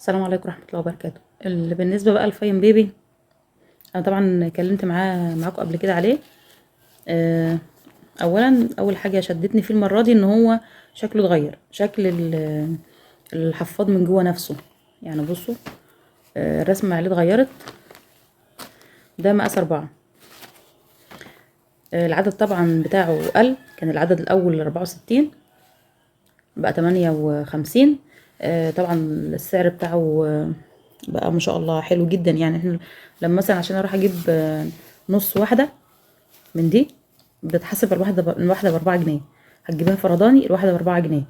السلام عليكم ورحمة الله وبركاته. بالنسبة بقى لفاين بيبي، انا طبعا اتكلمت معاكم قبل كده عليه. آه، اولا اول حاجة شدتني فيه المرة دي ان هو شكله اتغير، شكل الحفاض من جوه نفسه. يعني بصوا، الرسمة عليه اتغيرت. ده مقاس 4. العدد طبعا بتاعه قل، كان العدد الاول 64 بقى 58. طبعا السعر بتاعه بقى ما شاء الله حلو جدا. يعني احنا لما مثلا عشان اروح اجيب نص واحدة من دي، بتتحسب الواحدة ب4 جنيه. هتجيبها فرداني الواحدة ب4 جنيه.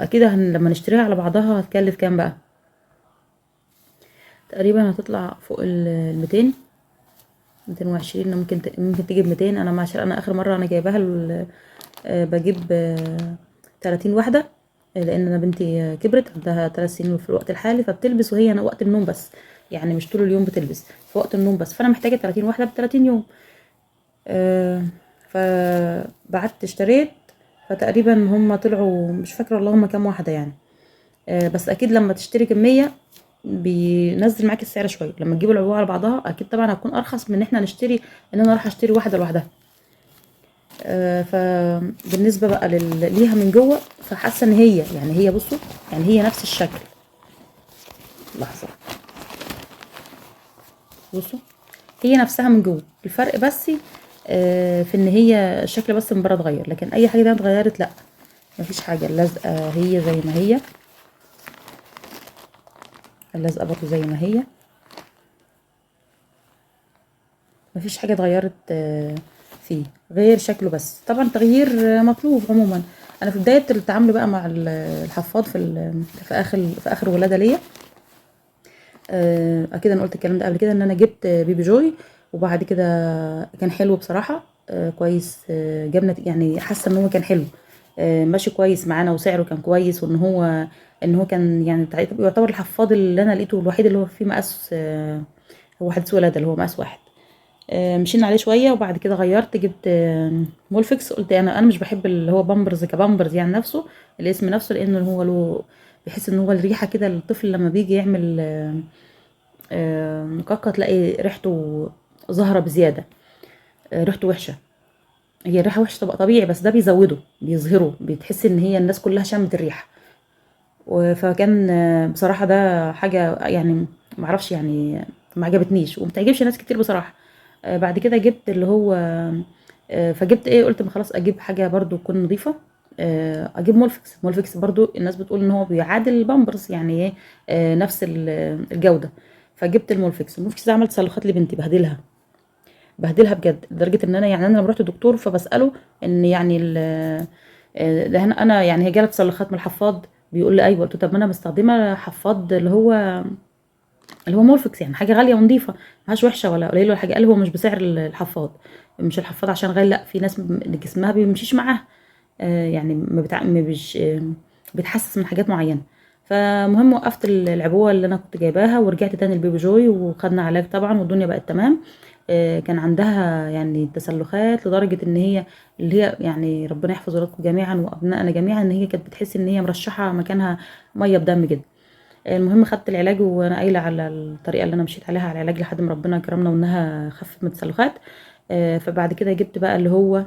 اكيد لما نشتريها على بعضها هتكلف كام بقى؟ تقريبا هتطلع فوق 200، 220. ممكن تجيب 200. انا اخر مرة انا جايباها بجيب 30 واحدة. لان انا بنتي كبرت، عندها 3 سنين في الوقت الحالي، فبتلبس وهي أنا وقت النوم بس. يعني مش طول اليوم بتلبس، في وقت النوم بس. فانا محتاجة 30 واحدة ب30 يوم. آه، فبعت اشتريت. فتقريبا هم طلعوا، مش فاكرة اللهم كام واحدة يعني. بس اكيد لما تشتري كمية بينزل معاك السعر شوية. لما تجيب العبوة على بعضها اكيد طبعا هتكون ارخص من ان احنا نشتري، ان انا اروح اشتري واحدة لوحدها. فبالنسبة بقى ليها من جوه، فحاسة ان هي، يعني هي بصوا، يعني هي نفس الشكل. لحظة، بصوا، هي نفسها من جوه. الفرق بس في ان هي الشكل بس من بره اتغير، لكن اي حاجة تانية اتغيرت لا، مفيش حاجة. اللزقة هي زي ما هي، اللزقة برضو زي ما هي، مفيش حاجة اتغيرت فيه غير شكله بس. طبعا تغيير مطلوب عموما. انا في بداية التعامل بقى مع الحفاض في اخر ولادة ليا. اكيد انا قلت الكلام ده قبل كده، ان انا جبت بيبي جوي. وبعد كده كان حلو بصراحة، كويس. جاب يعني حاسة ان هو كان حلو، ماشي كويس معانا، وسعره كان كويس. وان هو كان يعني يعتبر الحفاض اللي انا لقيته الوحيد اللي هو فيه مقاس، هو حديث ولادة اللي هو مقاس 1. مشينا عليه شوية، وبعد كده غيرت، جبت مولفكس. قلت انا مش بحب اللي هو بامبرز كبامبرز يعني نفسه، الاسم نفسه، لانه هو له، بحس ان هو الريحة كده. الطفل لما بيجي يعمل مكاكا تلاقي ريحته ظاهرة بزيادة، ريحته وحشة. هي الريحة وحشة تبقى طبيعي، بس ده بيزوده بيظهره، بتحس ان هي الناس كلها شمت الريحة. فكان بصراحة ده حاجة يعني معرفش يعني، ما عجبتنيش ومتعجبش ناس كتير بصراحة. بعد كده جبت اللي هو فجبت ايه، قلت ما خلاص اجيب حاجة برضو تكون نظيفة. اجيب مولفكس برضو الناس بتقول ان هو بيعادل البامبرز، يعني ايه، نفس الجودة. فجبت المولفكس ده، عملت تسلخات لبنتي، بهدلها بجد، لدرجة ان انا يعني، انا لما رحت الدكتور فبسأله ان يعني ده هنا انا يعني هي جالت تسلخات من الحفاض. بيقول لي ايوه. قلت له طب ما انا مستخدمه حفاض اللي هو مورفكس، يعني حاجه غاليه ونظيفه، مش وحشه ولا قليله ولا حاجه. قال هو مش بسعر الحفاض، مش الحفاض عشان غالي، لا، في ناس جسمها بيمشيش معاها. يعني ما مش بتحسس من حاجات معينه. فمهم وقفت العبوه اللي انا كنت جايباها، ورجعت تاني البيبي جوي، وخدنا علاج طبعا، والدنيا بقت تمام. كان عندها يعني تسلخات لدرجه ان هي، اللي هي يعني ربنا يحفظ ولادكم جميعا وابنائنا جميعا، ان هي كانت بتحس ان هي مرشحه مكانها ميه بدم كده. المهم خدت العلاج، وانا قايله على الطريقه اللي انا مشيت عليها على العلاج لحد ما ربنا كرمنا وانها خفت من التسلخات. فبعد كده جبت بقى اللي هو،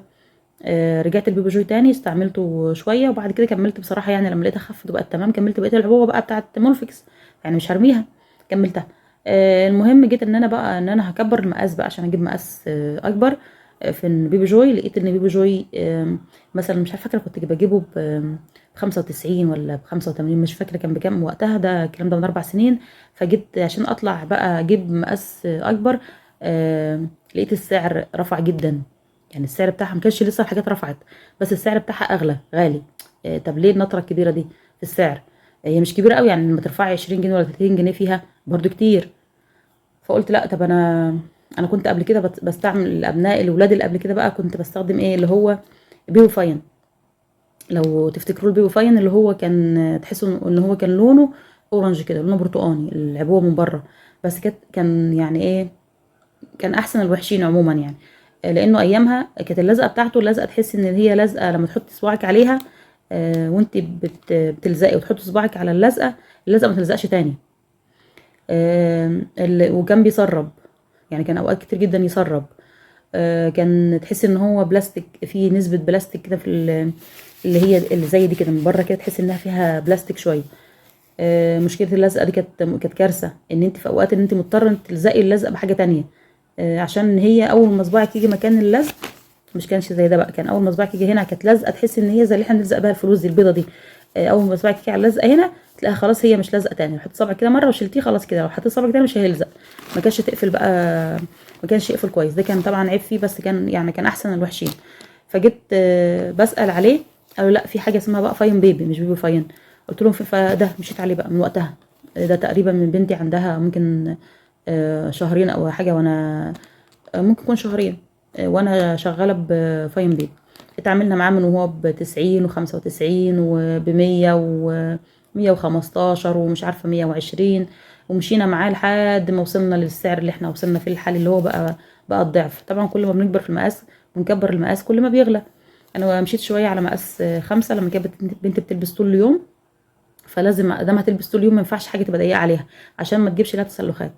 رجعت البيبي جوي تاني، استعملته شويه، وبعد كده كملت بصراحه. يعني لما لقيتها خفت وبقت تمام، كملت بقيه العبوه بقى بتاعه مورفيكس، يعني مش هرميها، كملتها. المهم جيت ان انا هكبر المقاس بقى عشان اجيب مقاس اكبر. في البيبي جوي لقيت ان بيبي جوي مثلا مش عارفه، فاكره كنت بجيبه ب95 ولا ب85، مش فاكره كان بكام وقتها. ده الكلام ده من 4 سنين. فجبت عشان اطلع بقى اجيب مقاس اكبر. لقيت السعر رفع جدا. يعني السعر بتاعها ما كانش لسه الحاجات رفعت، بس السعر بتاعها غالي. طب ليه النطره الكبيره دي في السعر؟ هي مش كبيره قوي يعني، لما ترفعي 20 جنيه ولا 30 جنيه فيها برضو كتير. فقلت لا، طب انا كنت قبل كده بستعمل الابناء الولاد اللي قبل كده بقى، كنت بستخدم ايه اللي هو بيبو فاين. لو تفتكروا البيبو فاين، اللي هو كان تحسوا ان هو كان لونه اورنج كده، لونه برتقاني العبوه من بره. بس كان يعني ايه، كان احسن الوحشين عموما يعني. لانه ايامها كانت اللزقه بتاعته، اللزقه تحس ان هي لزقه لما تحطي صباعك عليها، وانت بتلزقي وتحطي صباعك على اللزقه، اللزقه ما تلزقش تاني. وكان بيسرب، يعني كان اوقات كتير جدا يسرب. كان تحس ان هو بلاستيك، فيه نسبة بلاستيك كده في اللي هي اللي زي دي كده من بره كده، تحس انها فيها بلاستيك شوية. مشكلة اللزقة دي كانت كارثة، ان انت في اوقات ان انت مضطرة انت تلزقي اللزقة بحاجة تانية. عشان هي اول ما صباعك يجي مكان اللزق، مش كانش زي ده بقى، كان اول ما صباعك يجي هنا كانت لازقه، تحس ان هي زي اللي احنا بنلزق بها الفلوس دي البيضه دي. اول ما صباعك يجي على اللزقه هنا تلاقيها خلاص هي مش لازقه تاني، لو حطيت صبعك كده مره وشلتيه خلاص كده، لو حطيت صبعك تاني مش هيلزق. ما كانش تقفل بقى، ما كانش يقفل كويس. ده كان طبعا عيب فيه، بس كان يعني كان احسن الوحشين. فجيت بسأل عليه، قالوا لا في حاجه اسمها بقى فاين بيبي مش بيبي فاين. قلت لهم فده مشيت عليه بقى من وقتها. ده تقريبا من بنتي عندها ممكن شهرين او حاجه، وانا ممكن يكون شهرين وانا شغاله بفاين بيبي. اتعاملنا معاه من وهو ب90 و95 وب100 و115 ومش عارفه 120، ومشينا معاه لحد ما وصلنا للسعر اللي احنا وصلنا فيه الحالي، اللي هو بقى الضعف. طبعا كل ما بنكبر في المقاس بنكبر المقاس كل ما بيغلى. انا مشيت شويه على مقاس 5 لما كانت بنتي بتلبس طول اليوم، فلازم دام هتلبس طول اليوم ما ينفعش حاجه تبقى ضيقه عليها عشان ما تجيبش لها تسلخات.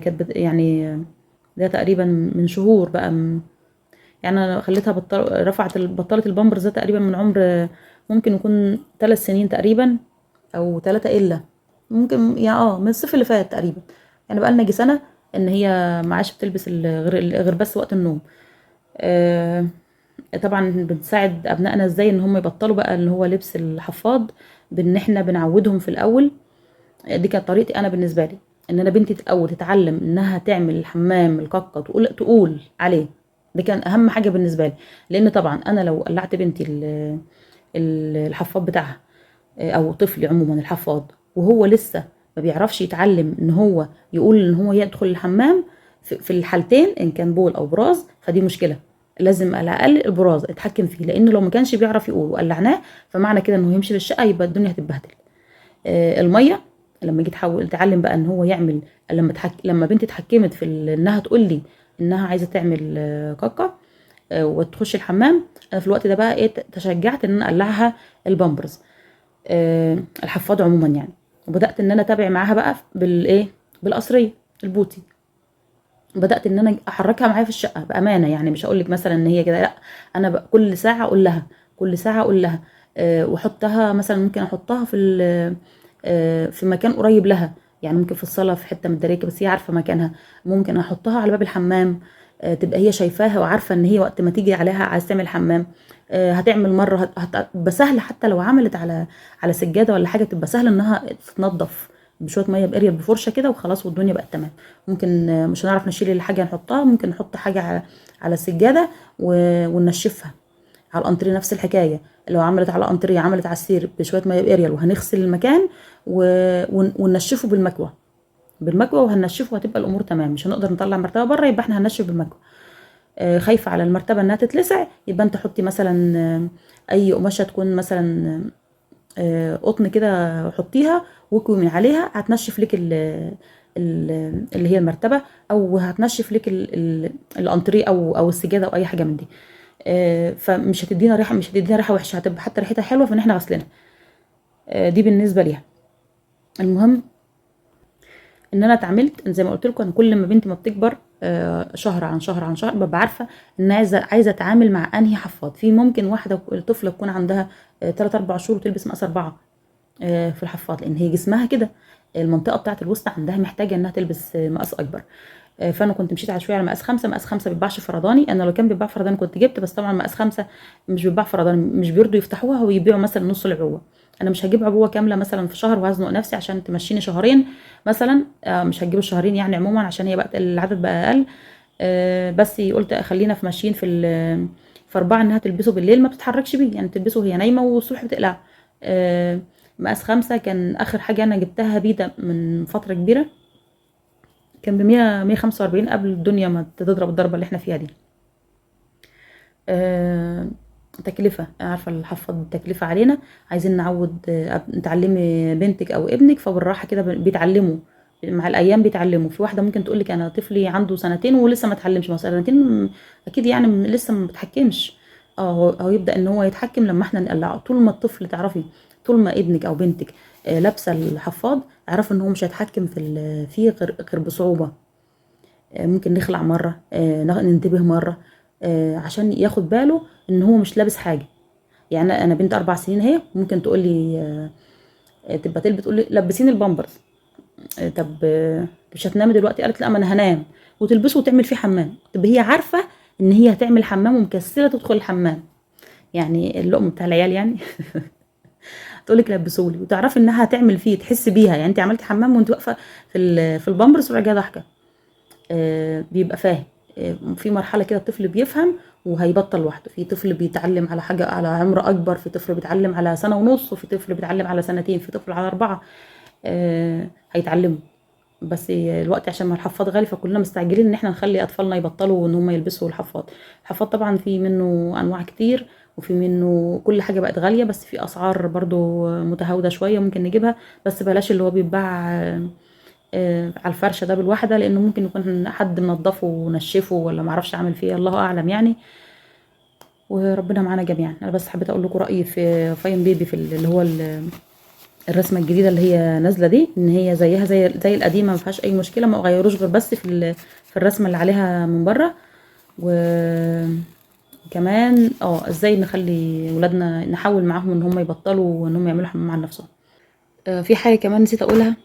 كانت يعني ده تقريبا من شهور بقى يعني انا خليتها بطلت البامبرز ده تقريبا من عمر ممكن يكون 3 سنين تقريبا، او 3 الا ممكن يعني من الصيف اللي فات تقريبا. يعني بقى لنا يجي سنه ان هي ما عادش بتلبس غير بس وقت النوم. آه، طبعا بنساعد ابنائنا ازاي ان هم يبطلوا بقى اللي هو لبس الحفاض، بان احنا بنعودهم في الاول. دي كانت طريقتي انا بالنسبه لي، ان انا بنتي الاول تتعلم انها تعمل الحمام الكاكا، تقول عليه. ده كان اهم حاجه بالنسبه لي، لان طبعا انا لو قلعت بنتي الحفاض بتاعها، او طفلي عموما الحفاض، وهو لسه ما بيعرفش يتعلم ان هو يقول ان هو يدخل الحمام، في الحالتين ان كان بول او براز فدي مشكله. لازم على الاقل البراز اتحكم فيه، لانه لو ما كانش بيعرف يقول وقلعناه فمعنى كده انه يمشي في الشقه يبقى الدنيا هتتبهدل. الميه لما جيت احاول اتعلم بقى ان هو يعمل، لما بنتي اتحكمت في انها تقول لي انها عايزه تعمل كاكا وتخش الحمام، انا في الوقت ده بقى ايه تشجعت ان انا اقلعها البامبرز، الحفاض عموما يعني. وبدات ان انا اتابع معاها بقى بالايه، بالقصريه البوتي. بدات ان انا احركها معايا في الشقه بامانه، يعني مش هقول لك مثلا ان هي كده لا، انا بقى كل ساعه اقول لها، كل ساعه اقول لها واحطها مثلا، ممكن احطها في مكان قريب لها، يعني ممكن في الصاله في حته متداريه بس هي عارفه مكانها. ممكن احطها على باب الحمام، تبقى هي شايفاها وعارفه ان هي وقت ما تيجي عليها عايز تعمل حمام هتعمل مره، تبقى سهله. حتى لو عملت على سجاده ولا حاجه تبقى سهله انها تتنضف بشويه ميه باريال بفرشه كده وخلاص والدنيا بقت تمام. ممكن مش هنعرف نشيل الحاجه نحطها، ممكن نحط حاجه على السجاده وننشفها. على الانتريه نفس الحكايه، لو عملت على انتريه عملت على السير بشويه ميه باريال وهنغسل المكان وننشفه بالمكوى وهننشفه وهتبقى الامور تمام. مش هنقدر نطلع مرتبه بره يبقى احنا هننشف بالمكوى. خايفه على المرتبه انها تتلسع، يبقى انت حطي مثلا اي قماشه تكون مثلا قطن كده حطيها واكوي من عليها، هتنشف لك اللي هي المرتبه، او هتنشف لك الانتريه او السجاده او اي حاجه من دي. فمش هتدينا ريحه، مش هتدينا ريحه وحشه، هتبقى حتى ريحتها حلوه فان احنا غسلينها. دي بالنسبه ليها. المهم ان انا اتعاملت زي ما قلت لكم، انا كل ما بنتي ما بتكبر شهر عن شهر عن شهر ببقى عارفه ان عايزه اتعامل مع انهي حفاض. في ممكن واحده طفله تكون عندها 3 4 شهور وتلبس مقاس 4 في الحفاض، لان هي جسمها كده، المنطقه بتاعه الوسط عندها محتاجه انها تلبس مقاس اكبر. فانا كنت مشيت على شويه على مقاس 5. مقاس 5 بيتباعش فرداني، انا لو كان بيتباع فرداني كنت جبت، بس طبعا مقاس 5 مش بيتباع فرداني، مش بيرضوا يفتحوها ويبيعوا مثلا نص العبوه. انا مش هجيب عبوه كامله مثلا في شهر وهزنق نفسي عشان تمشيني شهرين مثلا، مش هجيب الشهرين يعني عموما عشان هي بقى العدد بقى اقل. بس قلت خلينا في ماشيين في 4 انها تلبسه بالليل ما بتتحركش بيه، يعني تلبسه وهي نايمه والصبح بتقلع. مقاس 5 كان اخر حاجه انا جبتها بيه ده من فتره كبيره، كان ب100 145 قبل الدنيا ما تضرب الضربه اللي احنا فيها دي. تكلفه، عارفه الحفاض تكلفه علينا، عايزين نعود تعلمي بنتك او ابنك فبالراحه كده بيتعلموا مع الايام بيتعلموا. في واحده ممكن تقول لك انا طفلي عنده 2 سنين ولسه ما اتعلمش، ما 2 سنين اكيد يعني لسه ما بيتحكمش. هو يبدا ان هو يتحكم لما احنا نقلعه. طول ما الطفل تعرفي، طول ما ابنك او بنتك لابسه الحفاض، اعرفوا ان هو مش هيتحكم فيه غير بصعوبه. ممكن نخلع مره، ننتبه مره، عشان ياخد باله ان هو مش لابس حاجه. يعني انا بنت 4 سنين اهي، ممكن تقول لي تبقى تلبس تقول لي لبسيني البامبرز. طب مش هتنامي دلوقتي؟ قالت لا، ما انا هنام. وتلبسه وتعمل فيه حمام. طب هي عارفه ان هي هتعمل حمام ومكسله تدخل الحمام، يعني اللقم بتاع العيال يعني. تقول لك لبسولي، وتعرفي انها هتعمل فيه، تحس بيها. يعني انت عملتي حمام وانت واقفه في البامبرز وراجعه ضحكه. بيبقى فاهم. في مرحله كده الطفل بيفهم وهيبطل لوحده. في طفل بيتعلم على حاجه على عمر اكبر، في طفل بيتعلم على سنه ونص، وفي طفل بيتعلم على سنتين، في طفل على 4. هيتعلموا. بس الوقت عشان ما الحفاض غالي، فكلنا مستعجلين ان احنا نخلي اطفالنا يبطلوا ان هم يلبسوا الحفاض. الحفاض طبعا في منه انواع كتير، وفي منه كل حاجه بقت غاليه، بس في اسعار برضو متهاوده شويه ممكن نجيبها. بس بلاش اللي هو بيتباع على الفرشه ده بالواحده، لانه ممكن يكون حد منضفه ونشفه ولا معرفش عامل فيه إيه، الله اعلم يعني. وربنا معانا جميعا. انا بس حبيت اقول لكم رايي في فاين بيبي، في اللي هو الرسمه الجديده اللي هي نازله دي، ان هي زيها زي القديمه، ما فيهاش اي مشكله، ما غيروش غير بس في الرسمه اللي عليها من بره. وكمان ازاي نخلي ولادنا نحاول معاهم ان هم يبطلوا وان هم يعملوا حمام عن نفسهم. في حاجه كمان نسيت اقولها،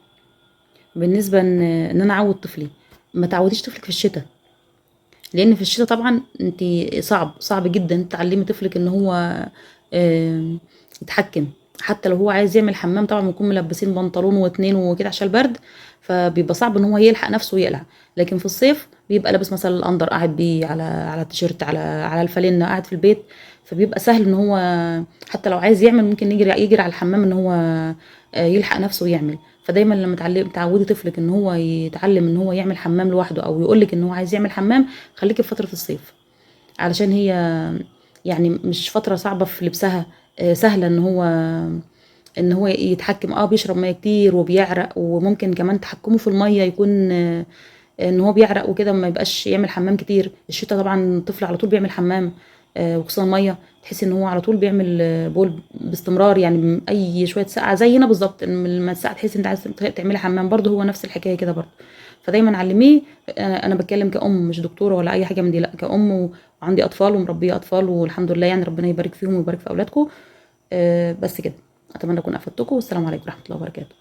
بالنسبه ان انا اعود طفلي. ما تعوديش طفلك في الشتاء، لان في الشتاء طبعا انت صعب جدا تعلمي طفلك ان هو يتحكم. حتى لو هو عايز يعمل حمام، طبعا بنكون ملبسين بنطلون واتنين وكده عشان البرد، فبيبقى صعب ان هو يلحق نفسه ويقلع. لكن في الصيف بيبقى لابس مثلا الاندر، قاعد بيه على التيشيرت، على الفانلة، قاعد في البيت. فبيبقى سهل ان هو حتى لو عايز يعمل، ممكن يجري على الحمام ان هو يلحق نفسه ويعمل. فدايما لما تعودي طفلك ان هو يتعلم ان هو يعمل حمام لوحده، او يقولك ان هو عايز يعمل حمام، خليكي في فترة الصيف، علشان هي يعني مش فترة صعبة في لبسها. سهلة ان هو يتحكم. بيشرب ميه كتير وبيعرق، وممكن كمان تحكمه في الميه يكون ان هو بيعرق وكده، ما يبقاش يعمل حمام كتير. الشتاء طبعا الطفل على طول بيعمل حمام، وخصوصا ميه، تحسي ان هو على طول بيعمل بول باستمرار. يعني اي شويه ساعه زينا بالظبط، لما الساعه تحسي انت عايزه تعملي حمام، برده هو نفس الحكايه كده برده. فدايما علميه. انا بتكلم كأم، مش دكتوره ولا اي حاجه من دي، لا كأم، وعندي اطفال ومربيه اطفال والحمد لله، يعني ربنا يبارك فيهم ويبارك في اولادكم. بس كده. اتمنى اكون افدتكم، والسلام عليكم ورحمه الله وبركاته.